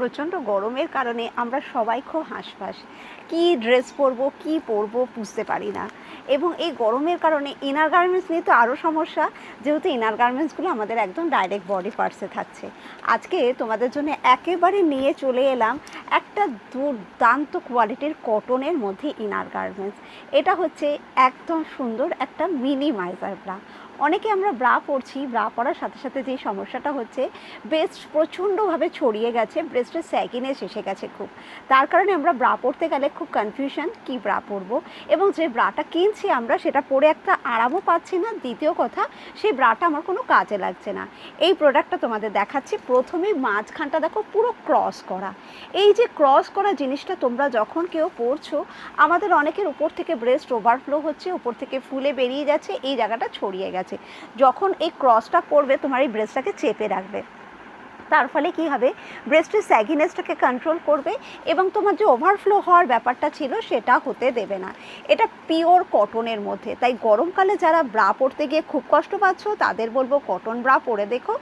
প্রচণ্ড গরমের কারণে আমরা সবাই খুব হাঁসফাঁস, কী ড্রেস পরবো কী পরবো বুঝতে পারি না। এবং এই গরমের কারণে ইনার গার্মেন্টস নিয়ে তো আরও সমস্যা, যেহেতু ইনার গার্মেন্টসগুলো আমাদের একদম ডাইরেক্ট বডি পার্টসে থাকছে। আজকে তোমাদের জন্য একেবারে নিয়ে চলে এলাম একটা দুর্দান্ত কোয়ালিটির কটনের মধ্যে ইনার গার্মেন্টস। এটা হচ্ছে একদম সুন্দর একটা মিনিমাইজার ব্রা। অনেকে আমরা ব্রা পরছি, ব্রা পরার সাথে সাথে যেই সমস্যাটা হচ্ছে, ব্রেস্ট প্রচণ্ডভাবে ছড়িয়ে গেছে, ব্রেস্টের স্যাগিনেস এসে গেছে খুব। তার কারণে আমরা ব্রা পরতে গেলে খুব কনফিউশন, কী ব্রা পরবো, এবং যে ব্রাটা কিনছি আমরা সেটা পরে একটা আরামও পাচ্ছি না, দ্বিতীয় কথা সেই ব্রাটা আমার কোনো কাজে লাগছে না। এই প্রোডাক্টটা তোমাদের দেখাচ্ছি। প্রথমেই মাঝখানটা দেখো পুরো ক্রস করা। এই যে ক্রস করা জিনিসটা তোমরা যখন কেউ পরছো, আমাদের অনেকের উপর থেকে ব্রেস্ট ওভারফ্লো হচ্ছে, উপর থেকে ফুলে বেরিয়ে যাচ্ছে, এই জায়গাটা ছড়িয়ে গেছে। যখন এই ক্রসটা পড়বে তোমার এই ব্রেস্টটাকে চেপে রাখবে, তার ফলে কী হবে, ব্রেস্টের স্যাগিনেসটাকে কন্ট্রোল করবে এবং তোমার যে ওভারফ্লো হওয়ার ব্যাপারটা ছিল সেটা হতে দেবে না। এটা পিওর কটনের মধ্যে, তাই গরমকালে যারা ব্রা পরতে গিয়ে খুব কষ্ট পাচ্ছ তাদের বলবো কটন ব্রা পরে দেখো,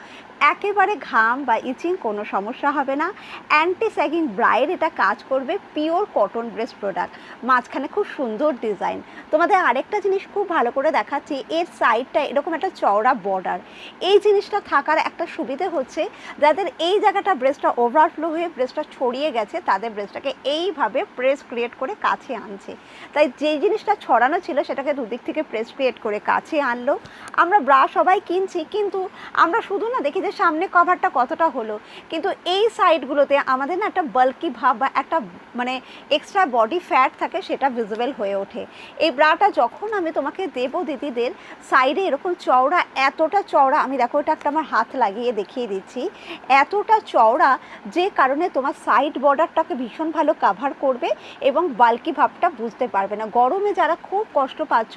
একেবারে ঘাম বা ইচিং কোনো সমস্যা হবে না। অ্যান্টি স্যাগিং ব্রায়ের এটা কাজ করবে, পিওর কটন ব্রেস্ট প্রোডাক্ট। মাঝখানে খুব সুন্দর ডিজাইন। তোমাদের আরেকটা জিনিস খুব ভালো করে দেখাচ্ছি, এর সাইডটা এরকম একটা চওড়া বর্ডার। এই জিনিসটা থাকার একটা সুবিধে হচ্ছে, যাদের এই জায়গাটা ব্রেস্টটা ওভারফ্লো হয়ে ব্রেস্টটা ছড়িয়ে গেছে তাদের ব্রেস্টটাকে এইভাবে প্রেস ক্রিয়েট করে কাছে আনছে। তাই যেই জিনিসটা ছড়ানো ছিল সেটাকে দুদিক থেকে প্রেস ক্রিয়েট করে কাছে আনলো। আমরা ব্রা সবাই কিনছি, কিন্তু আমরা শুধু না দেখি যে সামনে কভারটা কতটা হলো, কিন্তু এই সাইডগুলোতে আমাদের না একটা বাল্কি ভাব বা একটা মানে এক্সট্রা বডি ফ্যাট থাকে, সেটা ভিজিবল হয়ে ওঠে। এই ব্রাটা যখন আমি তোমাকে দেবো দিদিদের, সাইডে এরকম চওড়া, এতটা চওড়া, আমি দেখো এটা একটা আমার হাত লাগিয়ে দেখিয়ে দিচ্ছি, এতটা চওড়া, যে কারণে তোমার সাইড বর্ডারটাকে ভীষণ ভালো কাভার করবে এবং বাল্কি ভাবটা বুঝতে পারবে না। গরমে যারা খুব কষ্ট পাচ্ছ,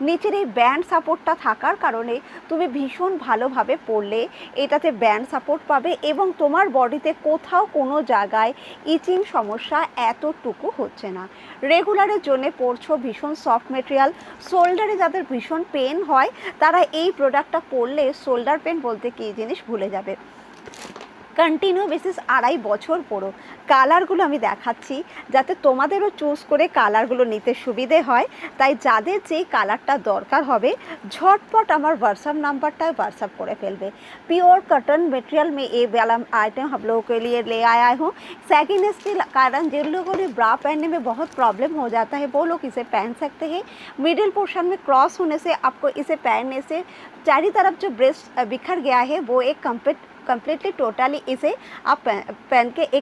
নিচের এই ব্যান্ড সাপোর্টটা থাকার কারণে তুমি ভীষণ ভালোভাবে পরলে এটাতে ব্যান্ড সাপোর্ট পাবে এবং তোমার বডিতে কোথাও কোনো জায়গায় ইচিং সমস্যা এতটুকু হচ্ছে না। রেগুলারের জন্য পরছো, ভীষণ সফট মেটেরিয়াল। শোল্ডারে যাদের ভীষণ পেন হয় তারা এই প্রোডাক্টটা পরলে শোল্ডার পেন বলতে কী জিনিস ভুলে যাবে। কন্টিনিউ বেসিস 2.5 বছর পরো। কালারগুলো আমি দেখাচ্ছি যাতে তোমাদেরও চুজ করে কালারগুলো নিতে সুবিধে হয়। তাই যাদের যেই কালারটা দরকার হবে ঝটপট আমার व्हाट्सएप नंबरटाয় व्हाट्सएप করে ফেলবে। प्योर कॉटन मटेरियल में ये वाला आइटम हम लोगों के लिए ले आया हूँ। सैगिनेस के कारण जिन लोगों ने ब्रा पहनने में बहुत प्रॉब्लम हो जाता है वो लोग इसे पहन सकते हैं। मिडिल पोर्शन में क्रॉस होने से आपको इसे पहनने से चारों तरफ जो ब्रेस्ट बिखर गया है वो एक कंप्लीटली टोटली इसे आप पहन के एक